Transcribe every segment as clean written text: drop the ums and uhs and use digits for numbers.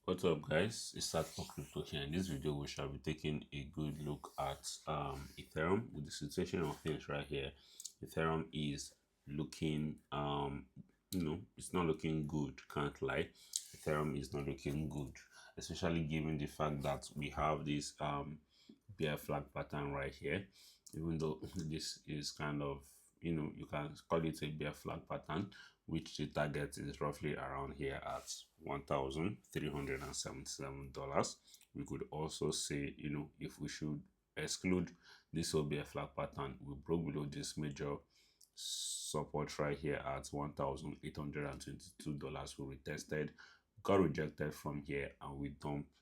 What's up, guys? It's Satmo Crypto here. In this video, we shall be taking a good look at Ethereum. With the situation of things right here, Ethereum is looking, it's not looking good. Can't lie, Ethereum is not looking good, especially given the fact that we have this bear flag pattern right here. Even though this is kind of, you can call it a bear flag pattern, which the target is roughly around here at $1,377. We could also say, if we should exclude this will be a flag pattern, we broke below this major support right here at $1,822. We retested, got rejected from here, and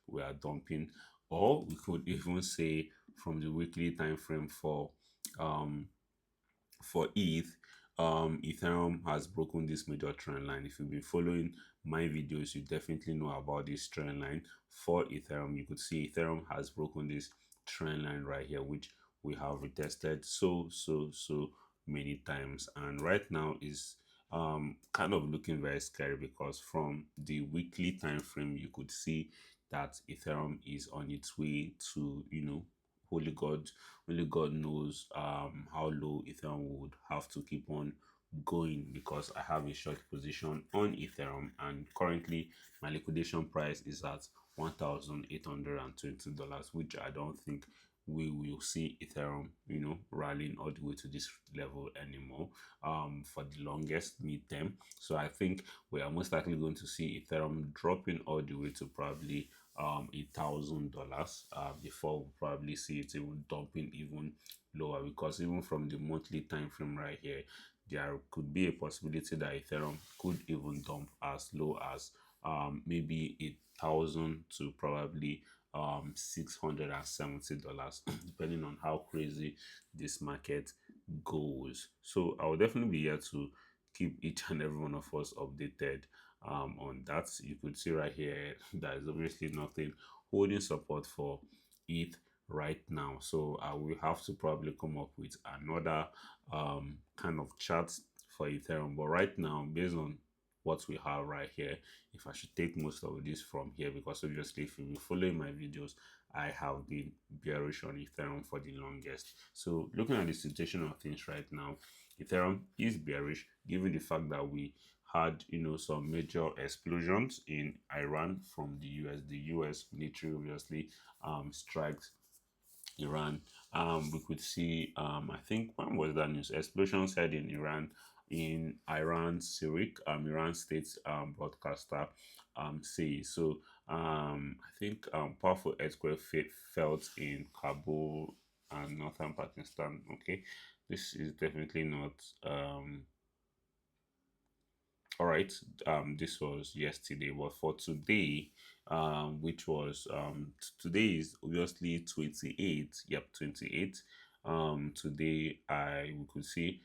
we are dumping, or we could even say from the weekly time frame um for ETH, Ethereum has broken this major trend line. If you've been following my videos, you definitely know about this trend line for Ethereum. You could see Ethereum has broken this trend line right here, which we have retested so many times. And right now is kind of looking very scary because from the weekly time frame, you could see that Ethereum is on its way to, holy God, only God knows how low Ethereum would have to keep on going, because I have a short position on Ethereum and currently my liquidation price is at $1,820, which I don't think we will see Ethereum, rallying all the way to this level anymore for the longest mid-term. So I think we are most likely going to see Ethereum dropping all the way to probably $1,000 before we probably see it even dumping even lower, because even from the monthly time frame right here, there could be a possibility that Ethereum could even dump as low as maybe 1,000 to probably $670 depending on how crazy this market goes. So I will definitely be here to keep each and every one of us updated on that. You could see right here there is obviously nothing holding support for ETH right now, so I will have to probably come up with another kind of chart for Ethereum. But right now, based on what we have right here, if I should take most of this from here, because obviously if you've been following my videos, I have been bearish on Ethereum for the longest. So looking at the situation of things right now, Ethereum is bearish given the fact that we had, some major explosions in Iran from the US. The US military obviously strikes Iran. We could see, I think, when was that news? Explosions heard in Iran, in Iran, Syric, Iran State's broadcaster say. So I think powerful earthquake felt in Kabul and northern Pakistan. Okay, this is definitely not all right. This was yesterday, but for today, which was today is obviously 28. Yep, 28. Today I we could see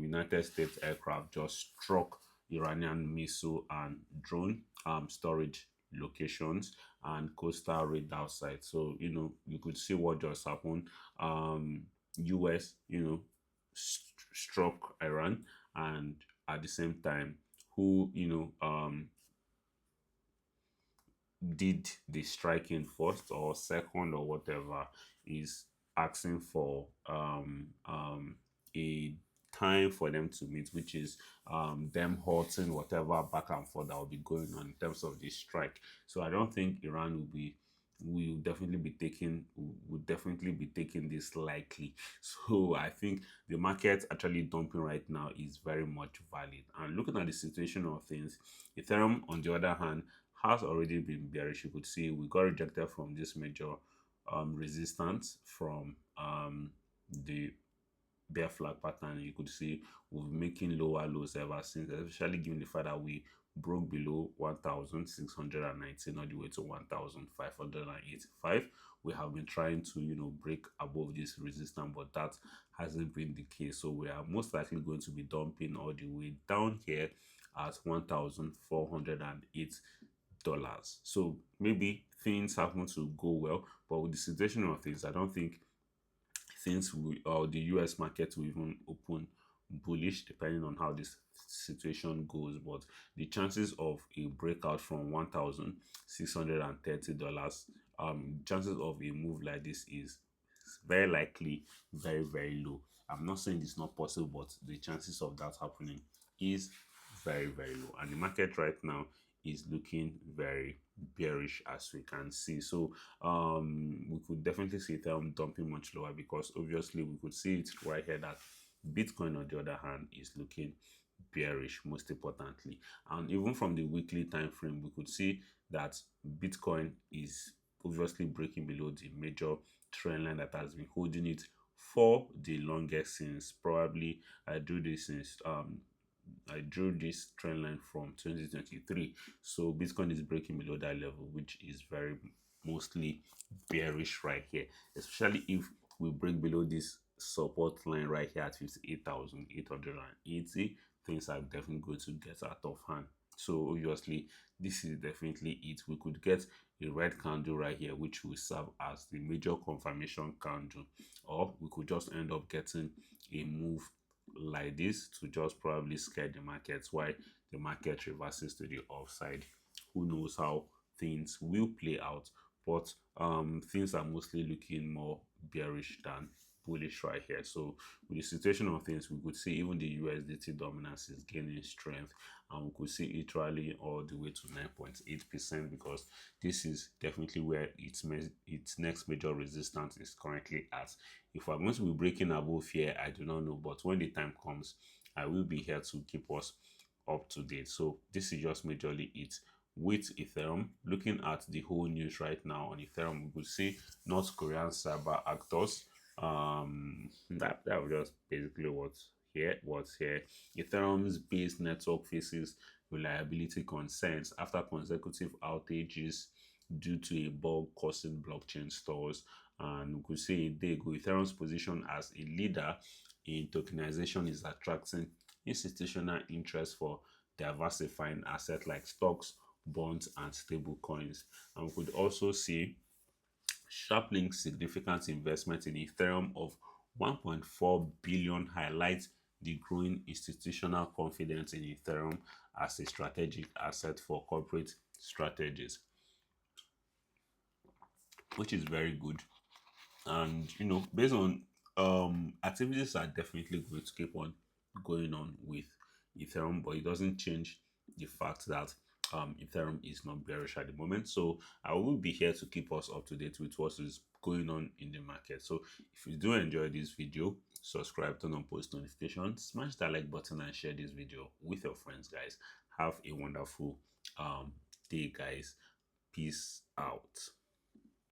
United States aircraft just struck Iranian missile and drone storage locations and coastal radar sites. So you could see what just happened. US, struck Iran, and at the same time, who did the striking first or second or whatever is asking for a time for them to meet, which is them halting whatever back and forth that will be going on in terms of this strike. So I don't think Iran will definitely be taking this lightly. So I think the market actually dumping right now is very much valid. And looking at the situation of things, Ethereum on the other hand has already been bearish. You could see we got rejected from this major resistance from the bear flag pattern. You could see we've been making lower lows ever since, especially given the fact that we broke below 1,619 all the way to 1,585. We have been trying to break above this resistance, but that hasn't been the case. So we are most likely going to be dumping all the way down here at $1,408. So maybe things happen to go well, but with the situation of things, I don't think things will, or the US market will even open bullish depending on how this situation goes, but the chances of a breakout from $1,630, chances of a move like this is very likely very low. I'm not saying it's not possible, but the chances of that happening is very low. And the market right now is looking very bearish, as we can see. So we could definitely see Ethereum dumping much lower, because obviously we could see it right here that Bitcoin, on the other hand, is looking bearish, most importantly. And even from the weekly time frame, we could see that Bitcoin is obviously breaking below the major trend line that has been holding it for the longest, since probably I drew this trend line from 2023. So Bitcoin is breaking below that level, which is very mostly bearish right here, especially if we break below this support line right here at 58,880. Things are definitely going to get out of hand. So obviously this is definitely it. We could get a red candle right here, which will serve as the major confirmation candle, or we could just end up getting a move like this to just probably scare the markets, while the market reverses to the upside. Who knows how things will play out, but things are mostly looking more bearish than bullish right here. So with the situation of things, we could see even the USDT dominance is gaining strength, and we could see it rally all the way to 9.8%, because this is definitely where its next major resistance is currently at. If we're going to be breaking above here, I do not know, but when the time comes, I will be here to keep us up to date. So this is just majorly it with Ethereum. Looking at the whole news right now on Ethereum, we could see North Korean cyber actors. That was just basically what's here. Ethereum's base network faces reliability concerns after consecutive outages due to a bug causing blockchain stalls. And we could say a day ago, Ethereum's position as a leader in tokenization is attracting institutional interest for diversifying assets like stocks, bonds, and stable coins. And we could also see Sharplink's significant investment in Ethereum of 1.4 billion highlights the growing institutional confidence in Ethereum as a strategic asset for corporate strategies, which is very good. And based on activities are definitely going to keep on going on with Ethereum, but it doesn't change the fact that Ethereum is not bearish at the moment. So I will be here to keep us up to date with what is going on in the market. So if you do enjoy this video, subscribe, turn on post notifications, smash that like button, and share this video with your friends, guys. Have a wonderful day, guys. Peace out.